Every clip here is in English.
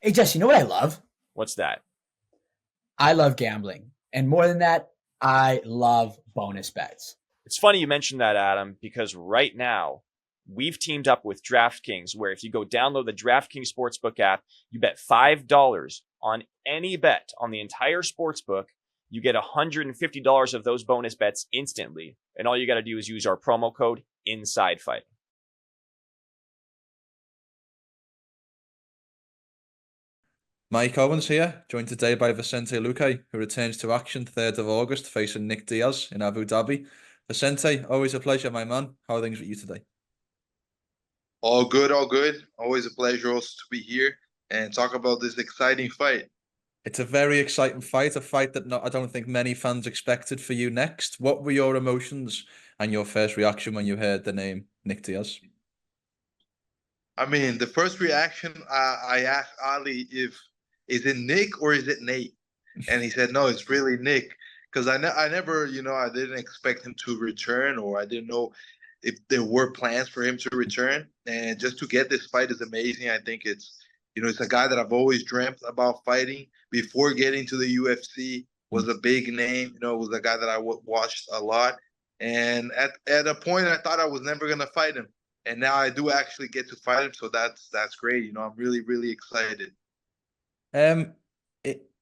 Hey, Jess, you know what I love? What's that? I love gambling. And more than that, I love bonus bets. It's funny you mentioned that, Adam, because right now we've teamed up with DraftKings, where if you go download the DraftKings Sportsbook app, you bet $5 on any bet on the entire sportsbook. You get $150 of those bonus bets instantly. And all you got to do is use our promo code INSIDEFIGHT. Mike Owens here, joined today by Vicente Luque, who returns to action 3rd of August facing Nick Diaz in Abu Dhabi. Vicente, always a pleasure, my man. How are things with you today? All good, all good. Always a pleasure also to be here and talk about this exciting fight. It's a very exciting fight, a fight that I don't think many fans expected for you next. What were your emotions and your first reaction when you heard the name Nick Diaz? I mean, the first reaction, I asked Ali if is it Nick or is it Nate, and he said no, it's really Nick because I never, I didn't expect him to return, or I didn't know if there were plans for him to return, and just to get this fight is amazing. I think it's a guy that I've always dreamt about fighting before getting to the UFC. Was a big name, was a guy that I watched a lot, and at a point I thought I was never gonna fight him, and now I do actually get to fight him. So that's great. I'm really really excited. Um,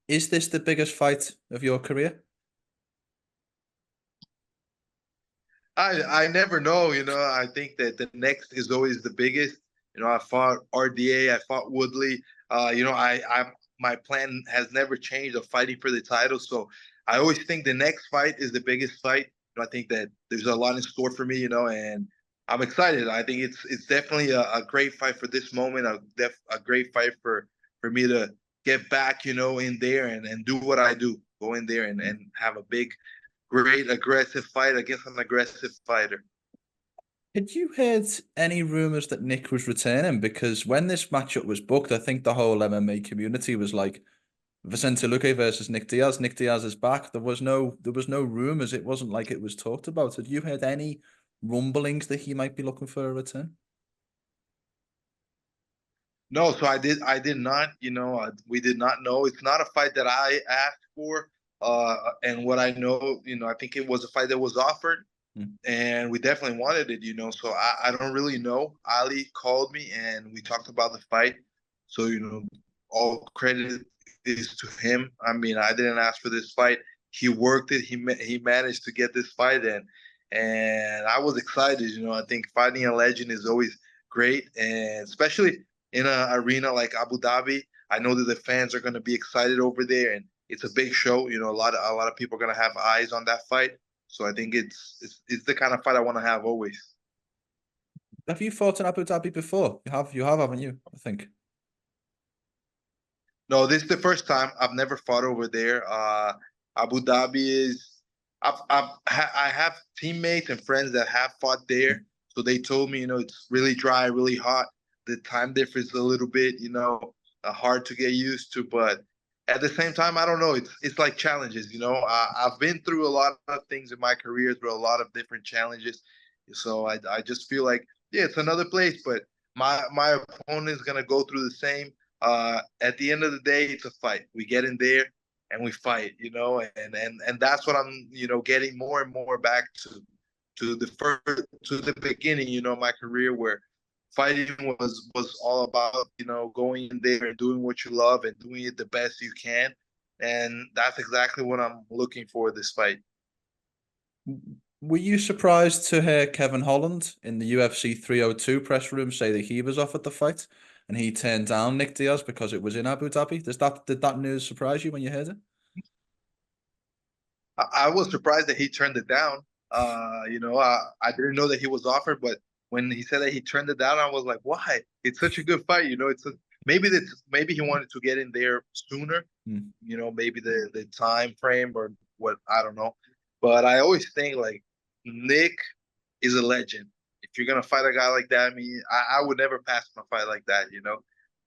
is this the biggest fight of your career? I never know. I think that the next is always the biggest. I fought RDA, I fought Woodley. I my plan has never changed of fighting for the title. So I always think the next fight is the biggest fight. I think that there's a lot in store for me. And I'm excited. I think it's definitely a great fight for this moment. A great fight for me to get back, in there and do what I do. Go in there and have a big, great aggressive fight against an aggressive fighter. Had you heard any rumors that Nick was returning? Because when this matchup was booked, I think the whole MMA community was like Vicente Luque versus Nick Diaz. Nick Diaz is back. There was no rumors. It wasn't like it was talked about. Had you heard any rumblings that he might be looking for a return? No, so I did not. We did not know. It's not a fight that I asked for. And what I know, I think it was a fight that was offered, Hmm. and we definitely wanted it. So I don't really know. Ali called me and we talked about the fight. So all credit is to him. I mean, I didn't ask for this fight. He worked it. He managed to get this fight, and I was excited. I think fighting a legend is always great, and especially in an arena like Abu Dhabi. I know that the fans are going to be excited over there, and it's a big show. A lot of people are going to have eyes on that fight. So I think it's the kind of fight I want to have always. Have you fought in Abu Dhabi before? You have, haven't you? I think. No, this is the first time. I've never fought over there. Abu Dhabi is. I have teammates and friends that have fought there, so they told me, it's really dry, really hot. The time difference a little bit, hard to get used to, but at the same time, I don't know. It's like challenges, I've been through a lot of things in my career, through a lot of different challenges, so I just feel like yeah, it's another place, but my opponent is gonna go through the same. At the end of the day, it's a fight. We get in there and we fight, and that's what I'm, getting more and more back to the beginning, my career where fighting was all about, going in there and doing what you love and doing it the best you can, and that's exactly what I'm looking for this fight. Were you surprised to hear Kevin Holland in the UFC 302 press room say that he was offered the fight and he turned down Nick Diaz because it was in Abu Dhabi? Did that news surprise you when you heard it? I was surprised that he turned it down. I didn't know that he was offered, but when he said that he turned it down, I was like, why? It's such a good fight. Maybe he wanted to get in there sooner. Hmm. Maybe the time frame or what, I don't know. But I always think like Nick is a legend. If you're gonna fight a guy like that, I mean, I would never pass on a fight like that.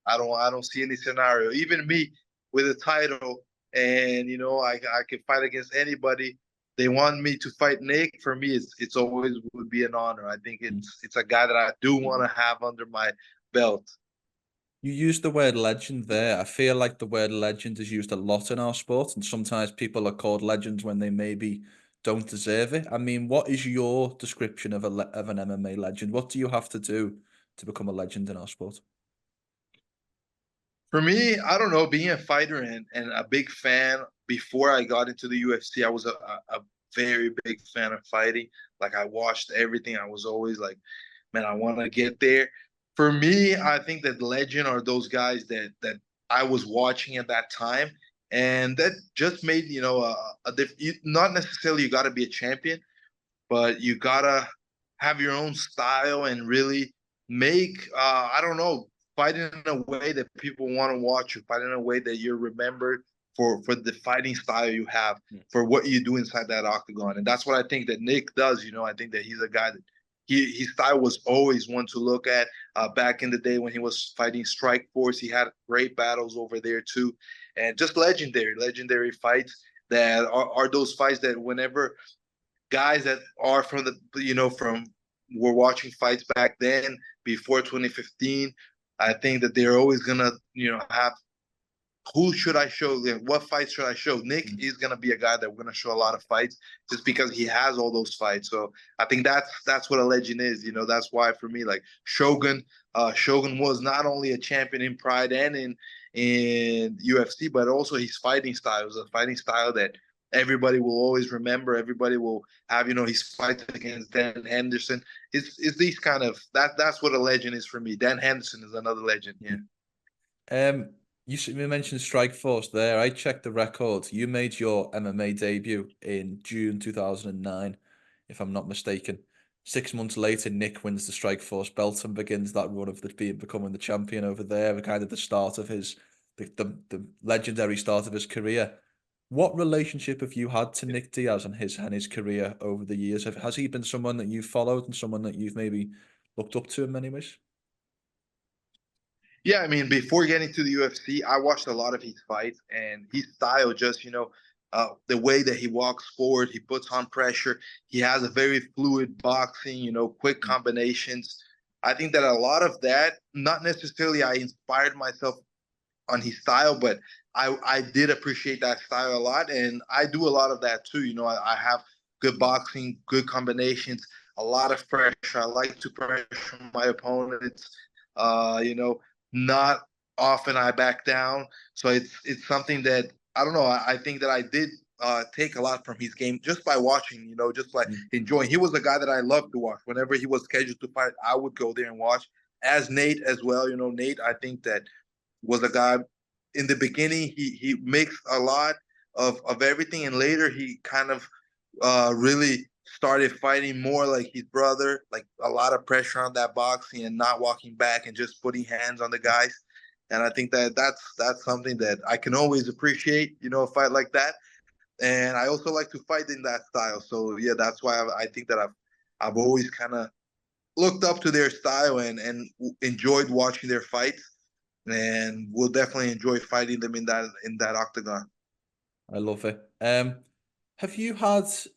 I don't see any scenario. Even me with a title, and I can fight against anybody. They want me to fight Nick. For me, it's always would be an honor. I think it's a guy that I do want to have under my belt. You used the word legend there. I feel like the word legend is used a lot in our sport, and sometimes people are called legends when they maybe don't deserve it. I mean, what is your description of of an MMA legend? What do you have to do to become a legend in our sport? For me, I don't know, being a fighter and a big fan before I got into the UFC, I was a very big fan of fighting. Like I watched everything. I was always like, man, I want to get there. For me, I think that legend are those guys that I was watching at that time, and that just made not necessarily you got to be a champion, but you gotta have your own style and really make I don't know, fight in a way that people want to watch you, fight in a way that you're remembered for the fighting style you have, for what you do inside that octagon. And that's what I think that Nick does. I think that he's a guy that his style was always one to look at. Back in the day when he was fighting Strike Force, he had great battles over there too, and just legendary fights that are those fights that whenever guys that are from from were watching fights back then before 2015, I think that they're always gonna have, who should I show, what fights should I show. Nick is gonna be a guy that we're gonna show a lot of fights just because he has all those fights. So I think that's what a legend is. That's why for me, like Shogun was not only a champion in Pride and in UFC, but also his fighting style was a fighting style that everybody will always remember. Everybody will have, his fight against Dan Henderson. It's these kind of that's what a legend is for me. Dan Henderson is another legend. Yeah. You mentioned Strike Force there. I checked the records. You made your MMA debut in June 2009, if I'm not mistaken. 6 months later, Nick wins the Strike Force belt and begins that run of becoming the champion over there, kind of the start of the legendary start of his career. What relationship have you had to Nick Diaz and his career over the years? Has he been someone that you've followed and someone that you've maybe looked up to in many ways? Yeah, I mean, before getting to the UFC, I watched a lot of his fights, and his style just, the way that he walks forward, he puts on pressure. He has a very fluid boxing, quick combinations. I think that a lot of that, not necessarily I inspired myself on his style, but I did appreciate that style a lot, and I do a lot of that too. I have good boxing, good combinations, a lot of pressure. I like to pressure my opponents. Not often I back down, so it's something that I don't know. I think that I did take a lot from his game just by watching. Just by enjoying. He was a guy that I loved to watch. Whenever he was scheduled to fight, I would go there and watch. As Nate as well. Nate, I think that was a guy in the beginning. He mixed a lot of everything, and later he kind of really started fighting more like his brother, like a lot of pressure on that boxing and not walking back and just putting hands on the guys. And I think that that's something that I can always appreciate, a fight like that. And I also like to fight in that style. So yeah, that's why I think that I've always kind of looked up to their style and enjoyed watching their fights, and will definitely enjoy fighting them in that octagon. I love it.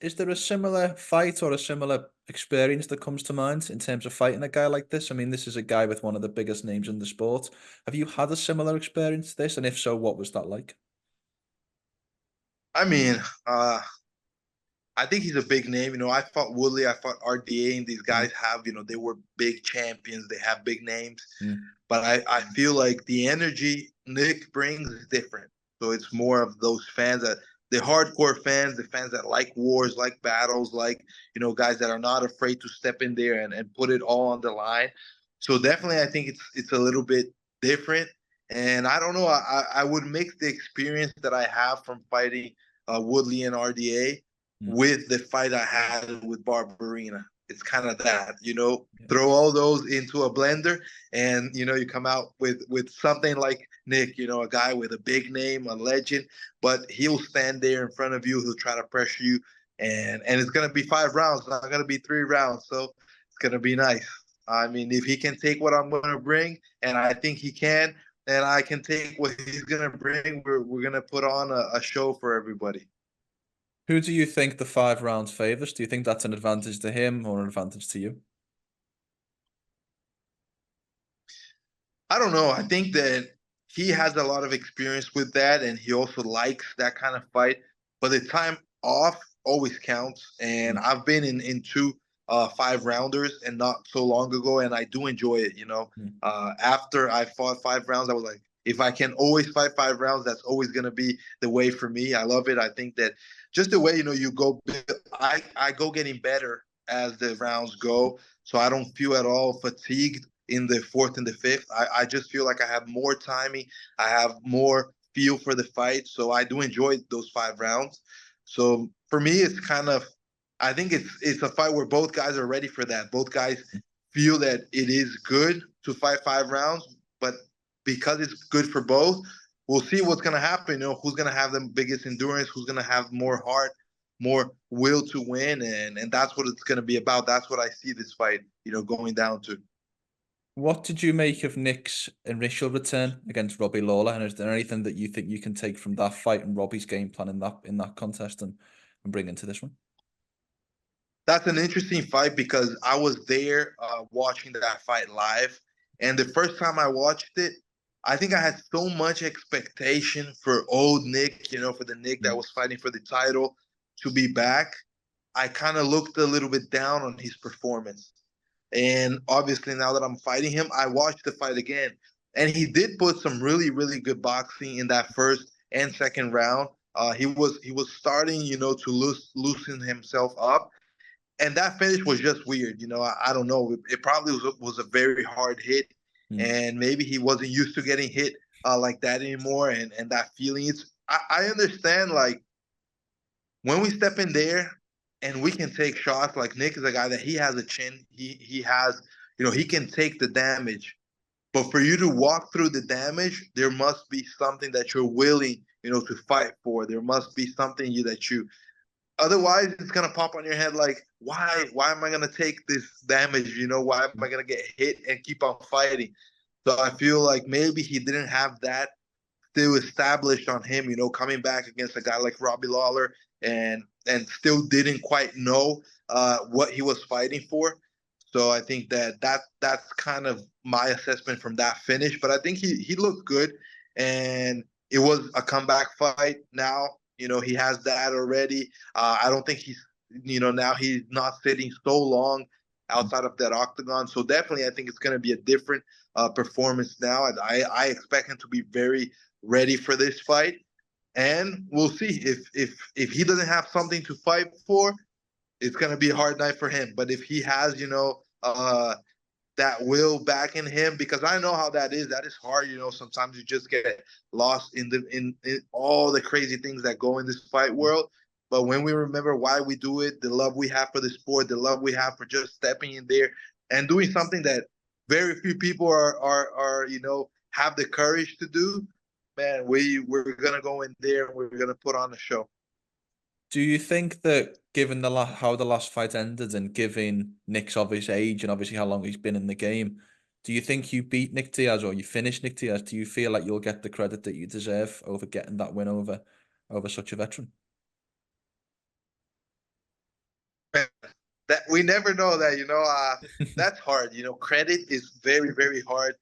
Is there a similar fight or a similar experience that comes to mind in terms of fighting a guy like this? I mean, this is a guy with one of the biggest names in the sport. Have you had a similar experience to this? And if so, what was that like? I mean, I think he's a big name. I fought Woodley, I fought RDA, and these guys have, they were big champions. They have big names. But I feel like the energy Nick brings is different. So it's more of those fans that the hardcore fans, the fans that like wars, like battles, like, guys that are not afraid to step in there and put it all on the line. So definitely I think it's a little bit different. And I don't know, I would mix the experience that I have from fighting Woodley and RDA with the fight I had with Barbarina. It's kind of that, throw all those into a blender, and you come out with something like Nick, a guy with a big name, a legend, but he'll stand there in front of you, he'll try to pressure you, and it's gonna be 5 rounds, not gonna be 3 rounds, so it's gonna be nice. I mean, if he can take what I'm gonna bring, and I think he can, and I can take what he's gonna bring, we're gonna put on a show for everybody. Who do you think the 5 rounds favors? Do you think that's an advantage to him or an advantage to you? I don't know. I think that he has a lot of experience with that, and he also likes that kind of fight. But the time off always counts, and Mm, I've been in two 5 rounders and not so long ago, and I do enjoy it. mm, After I fought 5 rounds, I was like, if I can always fight 5 rounds, that's always gonna be the way for me. I love it. I think that just the way you go, I go getting better as the rounds go, so I don't feel at all fatigued in the fourth and the fifth. I just feel like I have more timing. I have more feel for the fight. So I do enjoy those 5 rounds. So for me, it's kind of, I think it's a fight where both guys are ready for that. Both guys feel that it is good to fight 5 rounds, but because it's good for both, we'll see what's gonna happen. Who's gonna have the biggest endurance, who's gonna have more heart, more will to win, and that's what it's gonna be about. That's what I see this fight, going down to. What did you make of Nick's initial return against Robbie Lawler? And is there anything that you think you can take from that fight and Robbie's game plan in that contest and bring into this one? That's an interesting fight because I was there watching that fight live. And the first time I watched it, I think I had so much expectation for old Nick, for the Nick that Mm, was fighting for the title to be back. I kind of looked a little bit down on his performance. And obviously, now that I'm fighting him, I watched the fight again. And he did put some really, really good boxing in that first and second round. He was starting, to loosen himself up, and that finish was just weird. I don't know. It probably was a very hard hit, mm, and maybe he wasn't used to getting hit like that anymore. And that feeling, I understand. Like when we step in there and we can take shots. Like Nick is a guy that he has a chin. He has, he can take the damage. But for you to walk through the damage, there must be something that you're willing, to fight for. There must be something that you otherwise it's gonna pop on your head like why am I gonna take this damage, why am I gonna get hit and keep on fighting? So I feel like maybe he didn't have that still established on him, coming back against a guy like Robbie Lawler, and still didn't quite know what he was fighting for. So I think that's kind of my assessment from that finish. But I think he looked good, and it was a comeback fight. Now he has that already. I don't think now he's not sitting so long mm. outside of that octagon. So definitely, I think it's going to be a different performance now. I expect him to be very ready for this fight, and we'll see if he doesn't have something to fight for, it's gonna be a hard night for him. But if he has, that will back in him, because I know how that is. That is hard. Sometimes you just get lost in all the crazy things that go in this fight world. But when we remember why we do it, the love we have for the sport, the love we have for just stepping in there and doing something that very few people are have the courage to do, man, we're gonna go in there and we're gonna put on a show. Do you think that given how the last fight ended and given Nick's obvious age and obviously how long he's been in the game, do you think you beat Nick Diaz or you finish Nick Diaz? Do you feel like you'll get the credit that you deserve over getting that win over such a veteran? That we never know that, that's hard. Credit is very, very hard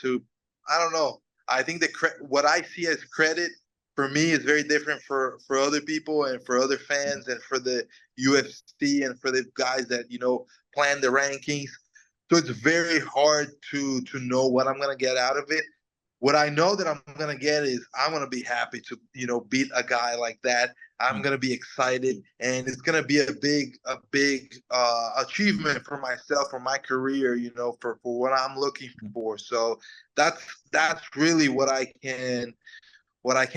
to, I don't know. I think what I see as credit for me is very different for other people and for other fans and for the UFC and for the guys that plan the rankings. So it's very hard to know what I'm gonna get out of it. What I know that I'm gonna get is I'm gonna be happy to beat a guy like that. I'm Mm, gonna be excited, and it's gonna be a big achievement for myself, for my career, for what I'm looking mm. for. So that's really what I can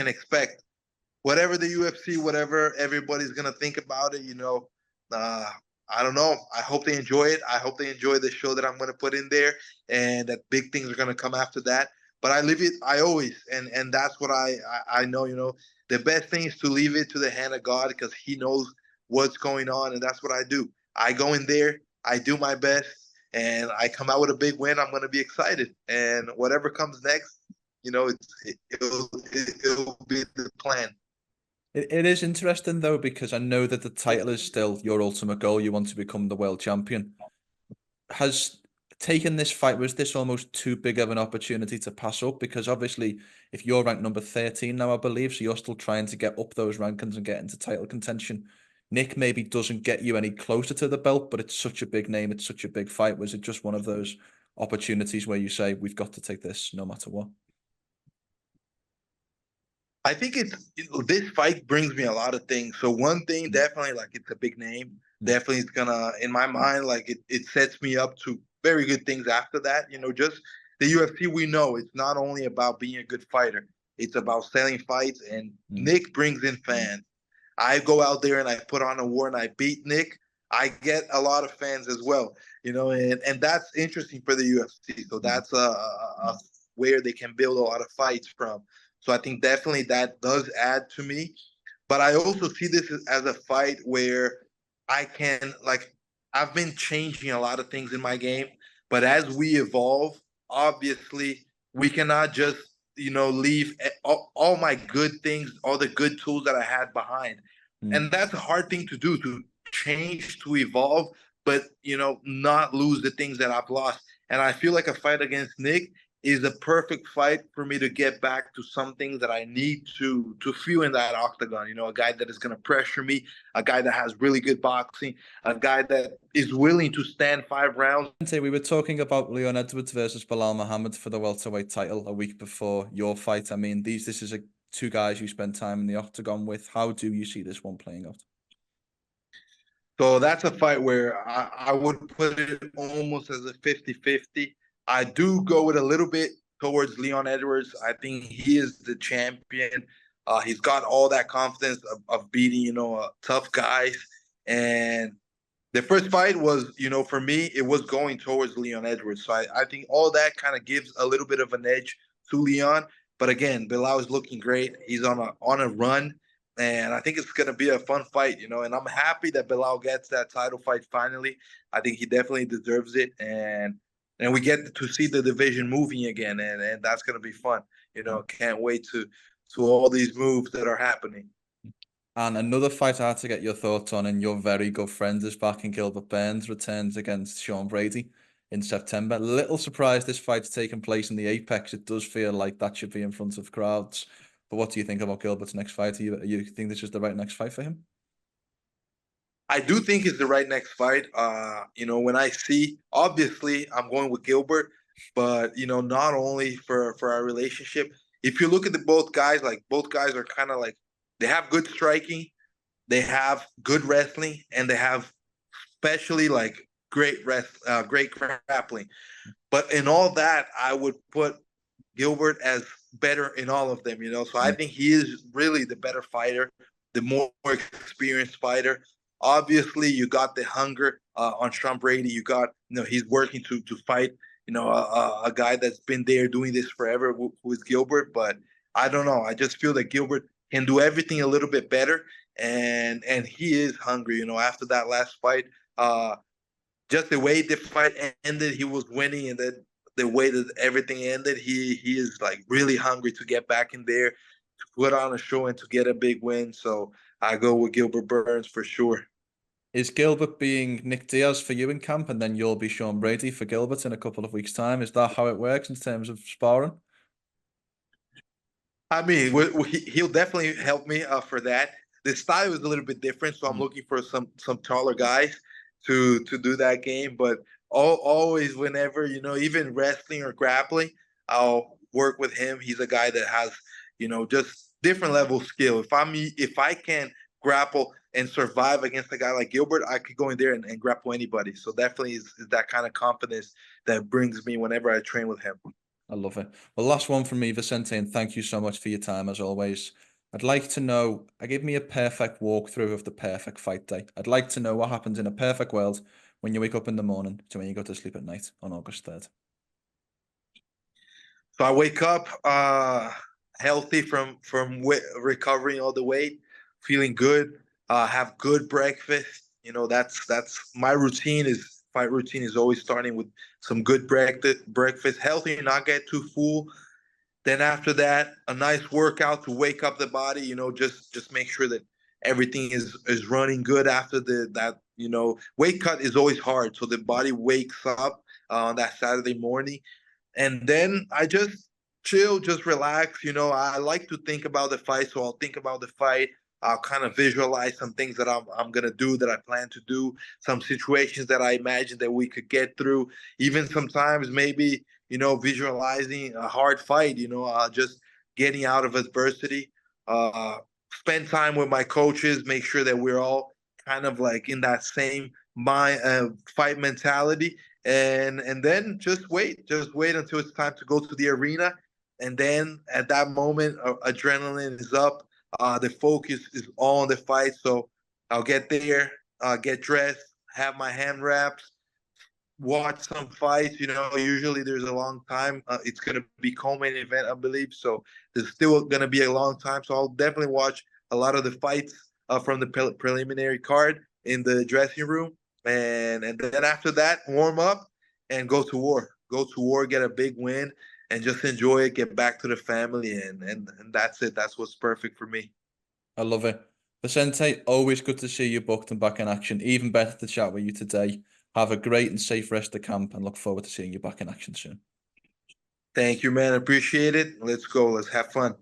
expect. Whatever the UFC, whatever everybody's gonna think about it, uh, I don't know. I hope they enjoy it. I hope they enjoy the show that I'm gonna put in there, and that big things are gonna come after that. But I leave it. I always and that's what I know. The best thing is to leave it to the hand of God, because He knows what's going on, and that's what I do. I go in there. I do my best, and I come out with a big win. I'm gonna be excited, and whatever comes next, it'll be the plan. It is interesting though, because I know that the title is still your ultimate goal. You want to become the world champion. Has taking this fight, was this almost too big of an opportunity to pass up? Because obviously, if you're ranked number 13 now, I believe, so you're still trying to get up those rankings and get into title contention. Nick maybe doesn't get you any closer to the belt, but it's such a big name, it's such a big fight. Was it just one of those opportunities where you say, we've got to take this no matter what? I think this fight brings me a lot of things. So one thing, definitely, like, it's a big name. Definitely, it's gonna, in my mind, like, it sets me up to very good things after that. Just the UFC, we know it's not only about being a good fighter, it's about selling fights, and Nick brings in fans. I go out there and I put on a war and I beat Nick. I get a lot of fans as well, and that's interesting for the UFC. So that's where they can build a lot of fights from. So I think definitely that does add to me. But I also see this as a fight where I can, like, I've been changing a lot of things in my game. But as we evolve, obviously, we cannot just, leave all my good things, all the good tools that I had behind. And that's a hard thing to do, to change, to evolve, but, not lose the things that I've lost. And I feel like a fight against Nick is a perfect fight for me to get back to something that I need to feel in that octagon. A guy that is going to pressure me, a guy that has really good boxing, a guy that is willing to stand 5 rounds. We were talking about Leon Edwards versus Belal Muhammad for the welterweight title a week before your fight. I mean, this is two guys you spend time in the octagon with. How do you see this one playing out? So that's a fight where I would put it almost as a 50-50. I do go with a little bit towards Leon Edwards. I think he is the champion. He's got all that confidence of beating, tough guys. And the first fight was, for me, it was going towards Leon Edwards. So I think all that kind of gives a little bit of an edge to Leon. But again, Belal is looking great. He's on a run. And I think it's going to be a fun fight, and I'm happy that Belal gets that title fight finally. I think he definitely deserves it. And we get to see the division moving again, and that's going to be fun. Can't wait to all these moves that are happening. And another fight I had to get your thoughts on, and your very good friend is back in Gilbert Burns, returns against Sean Brady in September. Little surprised this fight's taking place in the Apex. It does feel like that should be in front of crowds. But what do you think about Gilbert's next fight? You think this is the right next fight for him? I do think it's the right next fight. When I see, obviously, I'm going with Gilbert, but, not only for our relationship. If you look at both guys, like, both guys are kind of like, they have good striking, they have good wrestling, and they have especially, like, great grappling. But in all that, I would put Gilbert as better in all of them, So I think he is really the better fighter, the more experienced fighter. Obviously, you got the hunger on Sean Brady. You got, he's working to fight, a guy that's been there doing this forever, who is Gilbert. But I don't know. I just feel that Gilbert can do everything a little bit better, and he is hungry. After that last fight, just the way the fight ended, he was winning, and then the way that everything ended, he is, like, really hungry to get back in there, to put on a show, and to get a big win. So I go with Gilbert Burns for sure. Is Gilbert being Nick Diaz for you in camp, and then you'll be Sean Brady for Gilbert in a couple of weeks' time? Is that how it works in terms of sparring? I mean, he'll definitely help me for that. The style is a little bit different, so I'm looking for some taller guys to do that game. But always, whenever, even wrestling or grappling, I'll work with him. He's a guy that has, just different level skill. If I can grapple and survive against a guy like Gilbert, I could go in there and grapple anybody. So definitely is that kind of confidence that brings me whenever I train with him. I love it. Well, last one from me, Vicente, and thank you so much for your time as always. I'd like to know, give me a perfect walkthrough of the perfect fight day. I'd like to know what happens in a perfect world when you wake up in the morning to when you go to sleep at night on August 3rd. So I wake up healthy from recovering all the weight, feeling good, have good breakfast. That's my routine. Fight routine is always starting with some good breakfast, healthy, not get too full. Then after that, a nice workout to wake up the body. Just make sure that everything is running good after that. Weight cut is always hard, so the body wakes up on that Saturday morning. And then I just chill, just relax. I like to think about the fight, so I'll think about the fight. I'll kind of visualize some things that I'm gonna do, that I plan to do, some situations that I imagine that we could get through. Even sometimes maybe visualizing a hard fight. Just getting out of adversity. Spend time with my coaches, make sure that we're all kind of like in that same mind fight mentality, and then just wait until it's time to go to the arena. And then at that moment, adrenaline is up. The focus is all on the fight. So I'll get there, get dressed, have my hand wraps, watch some fights. Usually there's a long time. It's going to be co-main event, I believe. So there's still going to be a long time. So I'll definitely watch a lot of the fights from the preliminary card in the dressing room. And then after that, warm up and go to war. Go to war, get a big win, and just enjoy it, get back to the family. And that's it. That's what's perfect for me. I love it. Vicente, always good to see you booked and back in action. Even better to chat with you today. Have a great and safe rest of camp and look forward to seeing you back in action soon. Thank you, man. Appreciate it. Let's go. Let's have fun.